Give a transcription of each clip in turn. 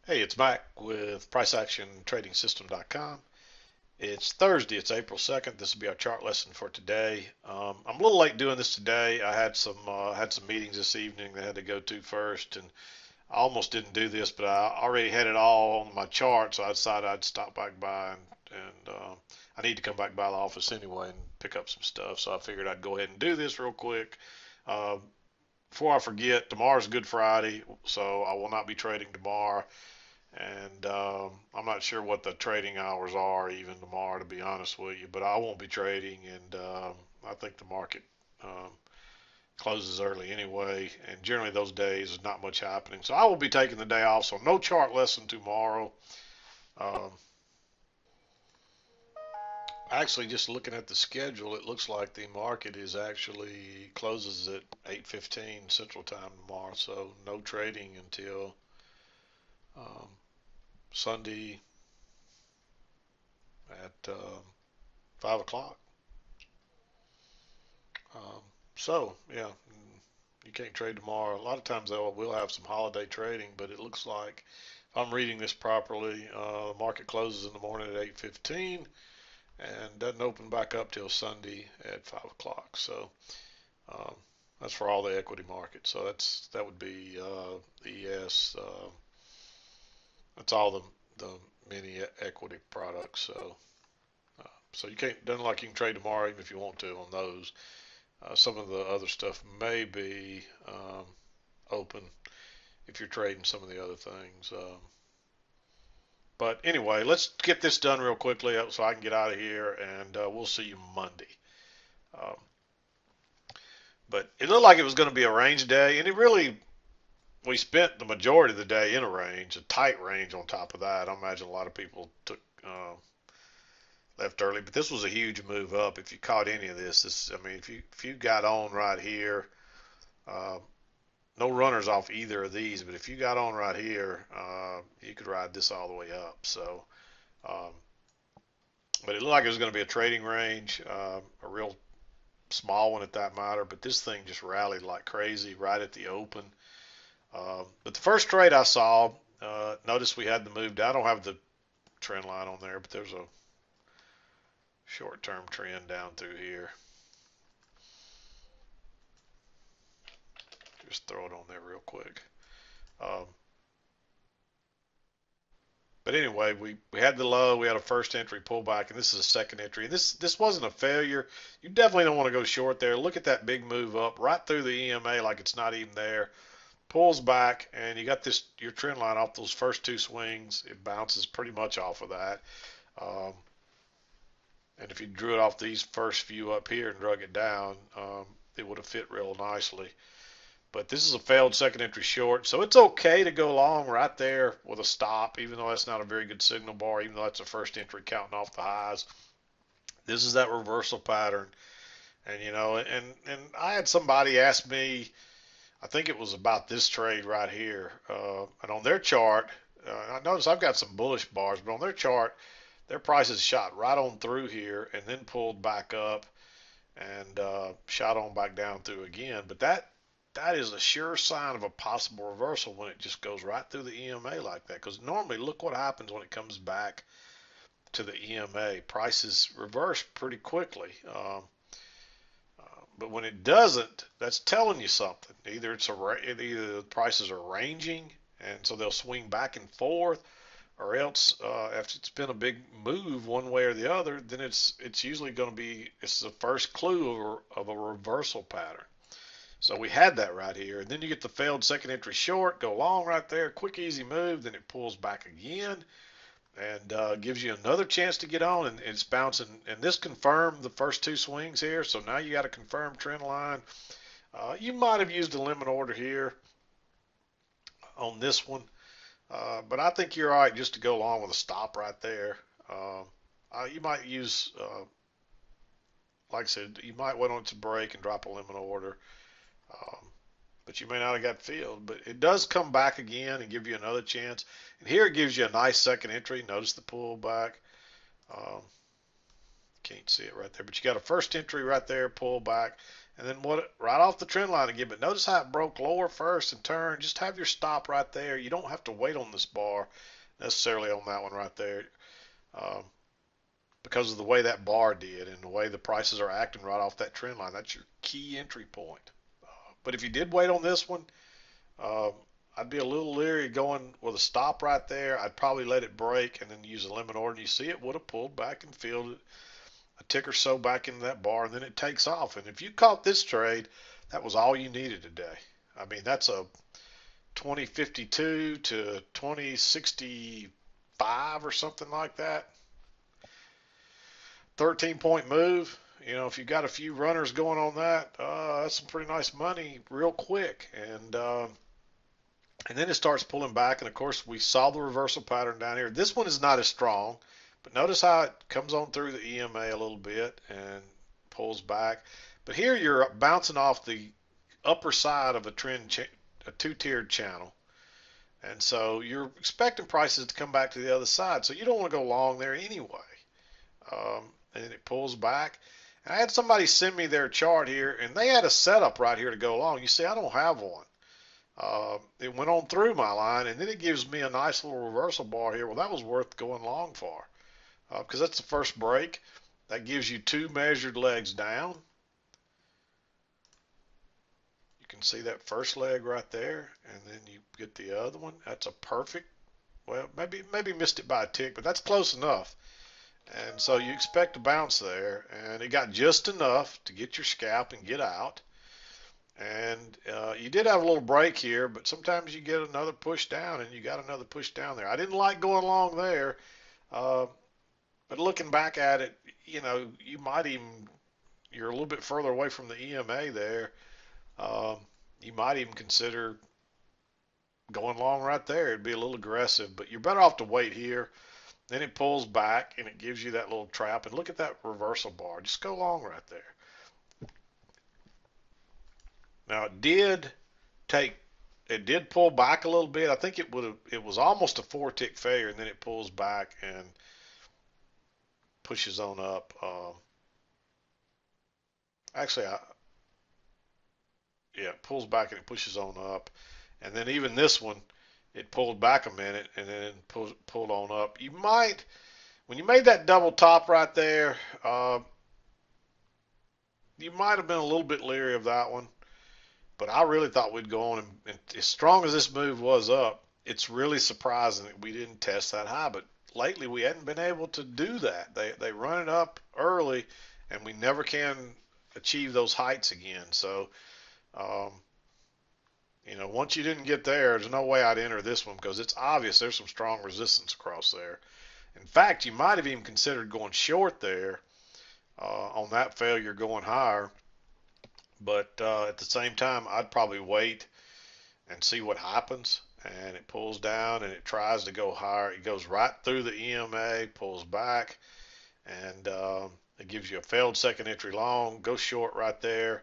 Hey, it's Mack with PriceActionTradingSystem.com. It's Thursday. It's April 2nd. This will be our chart lesson for today. I'm a little late doing this today. I had some meetings this evening that I had to go to first, and I almost didn't do this, but I already had it all on my chart, so I decided I'd stop back by and I need to come back by the office anyway and pick up some stuff. So I figured I'd go ahead and do this real quick. Uh, Before I forget, tomorrow's Good Friday, so I will not be trading tomorrow. And I'm not sure what the trading hours are even tomorrow, to be honest with you. But I won't be trading, and I think the market um, closes early anyway. And generally, those days is not much happening. So I will be taking the day off. So no chart lesson tomorrow. Um, Actually, just looking at the schedule, it looks like the market is actually closes at 8:15 Central Time tomorrow. So no trading until um, Sunday at 5 o'clock. Um, yeah, you can't trade tomorrow. A lot of times though, we'll have some holiday trading, but it looks like if I'm reading this properly, the market closes in the morning at 8:15 and doesn't open back up till Sunday at 5 o'clock. So um, that's for all the equity markets. So that would be ES. That's all the mini equity products. So you can't doesn't like you can trade tomorrow even if you want to on those. Some of the other stuff may be open if you're trading some of the other things. But anyway, let's get this done real quickly so I can get out of here, and we'll see you Monday. Um, but it looked like it was going to be a range day, and it really we spent the majority of the day in a range, a tight range on top of that. I imagine a lot of people took left early, but this was a huge move up. If you caught any of this, I mean, if you got on right here, uh, no runners off either of these, but if you got on right here, you could ride this all the way up. Um, but it looked like it was going to be a trading range, a real small one at that matter. But this thing just rallied like crazy right at the open. But the first trade I saw, notice we had the move down. I don't have the trend line on there, but there's a short-term trend down through here. Just throw it on there real quick. Um, But anyway, we had the low, we had a first entry pullback, and this is a second entry. And this wasn't a failure. You definitely don't want to go short there. Look at that big move up right through the EMA like it's not even there. Pulls back, and you got this your trend line off those first two swings. It bounces pretty much off of that. Um, and if you drew it off these first few up here and drug it down, it would have fit real nicely. But this is a failed second entry short, so it's okay to go long right there with a stop, even though that's not a very good signal bar, even though that's a first entry counting off the highs. This is that reversal pattern. And and I had somebody ask me, I think it was about this trade right here, and on their chart, I notice I've got some bullish bars, but on their chart, their prices shot right on through here and then pulled back up and shot on back down through again. But that is a sure sign of a possible reversal when it just goes right through the EMA like that. Because normally, look what happens when it comes back to the EMA. Prices reverse pretty quickly. But when it doesn't, that's telling you something. Either the prices are ranging, and so they'll swing back and forth, or else if it's been a big move one way or the other, then it's usually going to be it's the first clue of a reversal pattern. So we had that right here. And then you get the failed second entry short, go long right there, quick, easy move. Then it pulls back again and gives you another chance to get on. And it's bouncing. And this confirmed the first two swings here. So now you got a confirmed trend line. You might have used a limit order here on this one. But I think you're all right just to go along with a stop right there. You might use, like I said, you might wait on it to break and drop a limit order. Um, but you may not have got filled. But it does come back again and give you another chance. And here it gives you a nice second entry. Notice the pullback. Um, can't see it right there, but you got a first entry right there, pull back, and then what? Right off the trend line again. But notice how it broke lower first and turned. Just have your stop right there. You don't have to wait on this bar necessarily on that one right there. Um, because of the way that bar did and the way the prices are acting right off that trend line. That's your key entry point. But if you did wait on this one, um, I'd be a little leery going with a stop right there. I'd probably let it break and then use a limit order. And you see it would have pulled back and filled a tick or so back into that bar, and then it takes off. And if you caught this trade, that was all you needed today. I mean, that's a 2052 to 2065 or something like that. 13-point move. You know, if you've got a few runners going on that, that's some pretty nice money real quick. And then it starts pulling back. And of course, we saw the reversal pattern down here. This one is not as strong, but notice how it comes on through the EMA a little bit and pulls back. But here you're bouncing off the upper side of a two-tiered channel. And so you're expecting prices to come back to the other side. So you don't want to go long there anyway. And it pulls back. And I had somebody send me their chart here, and they had a setup right here to go long. You see, I don't have one. It went on through my line, and then it gives me a nice little reversal bar here. Well, that was worth going long for because that's the first break. That gives you two measured legs down. You can see that first leg right there, and then you get the other one. That's a perfect, well, maybe missed it by a tick, but that's close enough. And so you expect to bounce there, and it got just enough to get your scalp and get out. And you did have a little break here, but sometimes you get another push down, and you got another push down there. I didn't like going long there, but looking back at it, you know, you're a little bit further away from the EMA there. You might even consider going long right there. It'd be a little aggressive, but you're better off to wait here. Then it pulls back, and it gives you that little trap. And look at that reversal bar. Just go long right there. Now it did pull back a little bit. I think it was almost a 4-tick failure, and then it pulls back and pushes on up. Actually, yeah, it pulls back and it pushes on up. And then even this one, it pulled back a minute and then pulled on up. You might, when you made that double top right there, you might have been a little bit leery of that one. But I really thought we'd go on, and as strong as this move was up, it's really surprising that we didn't test that high. But lately we hadn't been able to do that. They run it up early, and we never can achieve those heights again. So, you know, once you didn't get there, there's no way I'd enter this one because it's obvious there's some strong resistance across there. In fact, you might have even considered going short there on that failure going higher. But at the same time, I'd probably wait and see what happens. And it pulls down and it tries to go higher. It goes right through the EMA, pulls back, and it gives you a failed second entry long. Go short right there.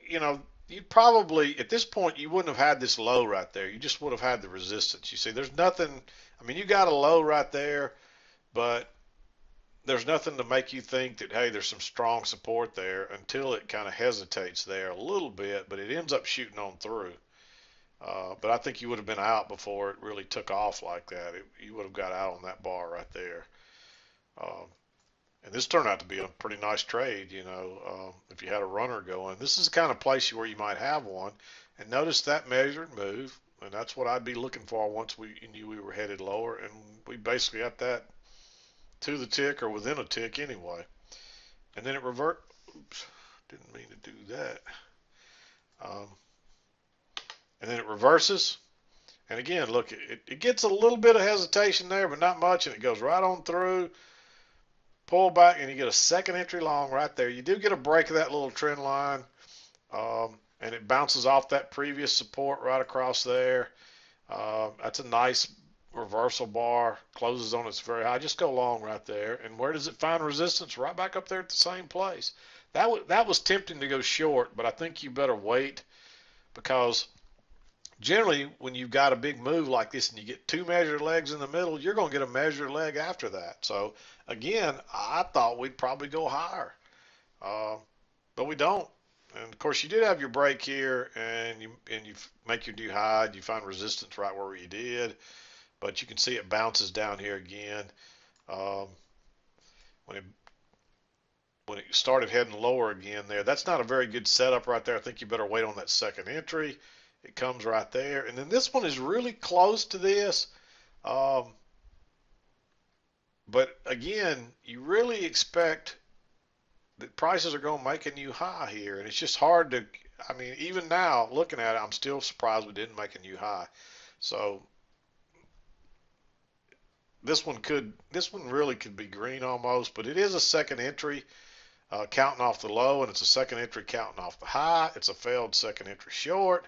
You know, you'd probably, at this point, you wouldn't have had this low right there. You just would have had the resistance. You see, there's nothing, I mean, you got a low right there, but there's nothing to make you think that, hey, there's some strong support there until it kind of hesitates there a little bit, but it ends up shooting on through. But I think you would have been out before it really took off like that. You would have got out on that bar right there. And this turned out to be a pretty nice trade, you know, if you had a runner going. This is the kind of place where you might have one. And notice that measured move, and that's what I'd be looking for once we knew we were headed lower. And we basically got that to the tick or within a tick anyway. And then it oops, didn't mean to do that. And then it reverses. And again, look, it gets a little bit of hesitation there, but not much, and it goes right on through, pull back, and you get a second entry long right there. You do get a break of that little trend line, and it bounces off that previous support right across there. That's a nice reversal bar, closes on its very high. Just go long right there. And where does it find resistance? Right back up there at the same place. That was tempting to go short, but I think you better wait, because generally when you've got a big move like this and you get two measured legs in the middle, you're going to get a measured leg after that. So again, I thought we'd probably go higher. But but we don't. And of course, you did have your break here, and you make your new high. You find resistance right where you did, but you can see it bounces down here again. Um, when it started heading lower again there, that's not a very good setup right there. I think you better wait on that second entry. It comes right there, and then this one is really close to this. Um, but again, you really expect that prices are going to make a new high here, and it's just hard to. I mean, even now looking at it, I'm still surprised we didn't make a new high. So this one really could be green almost, but it is a second entry counting off the low, and it's a second entry counting off the high. It's a failed second entry short,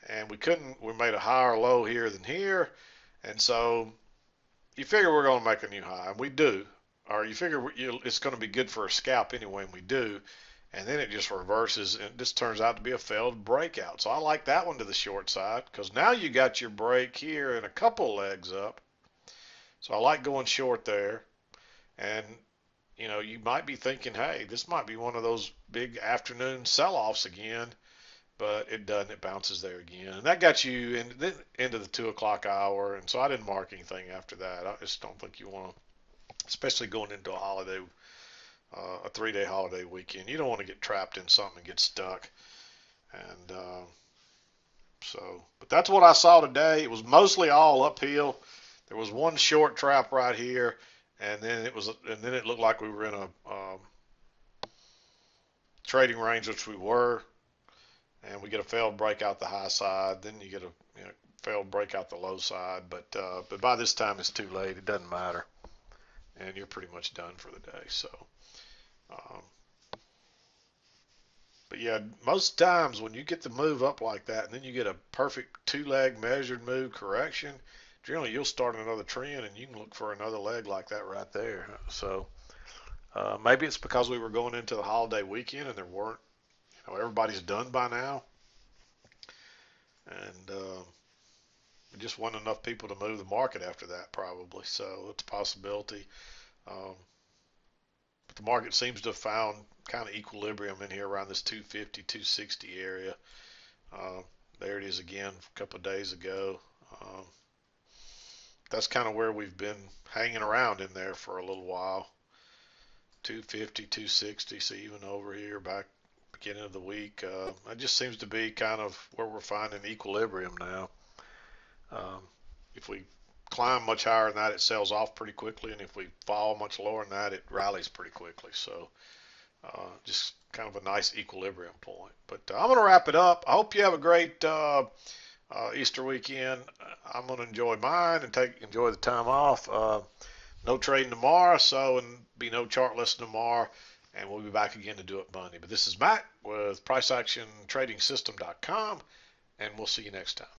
and we made a higher low here than here, and so you figure we're going to make a new high, and we do, or you figure it's going to be good for a scalp anyway, and we do, and then it just reverses, and this turns out to be a failed breakout. So I like that one to the short side because now you got your break here and a couple legs up. So I like going short there, and you might be thinking, hey, this might be one of those big afternoon sell-offs again, but it doesn't. It bounces there again, and that got you into the 2 o'clock hour. And so I didn't mark anything after that. I just don't think you want to, especially going into a holiday, a 3-day holiday weekend. You don't want to get trapped in something and get stuck. And but that's what I saw today. It was mostly all uphill. There was one short trap right here, and then it looked like we were in a trading range, which we were, and we get a failed breakout the high side. Then you get a failed breakout the low side, but by this time it's too late. It doesn't matter, and you're pretty much done for the day. So, um, but yeah, most times when you get the move up like that, and then you get a perfect two-leg measured move correction, generally you'll start another trend, and you can look for another leg like that right there. So maybe it's because we were going into the holiday weekend and there weren't, everybody's done by now, and there just wasn't enough people to move the market after that, probably. So it's a possibility. Um, but the market seems to have found kind of equilibrium in here around this 250, 260 area. There it is again a couple of days ago. That's kind of where we've been hanging around in there for a little while. 250, 260, so even over here back beginning of the week. It just seems to be kind of where we're finding equilibrium now. If we climb much higher than that, it sells off pretty quickly, and if we fall much lower than that, it rallies pretty quickly. So just kind of a nice equilibrium point. But I'm going to wrap it up. I hope you have a great Easter weekend. I'm going to enjoy mine and enjoy the time off. No trading tomorrow, and be no chart lesson tomorrow, and we'll be back again to do it Monday. But this is Mack with PriceActionTradingSystem.com, and we'll see you next time.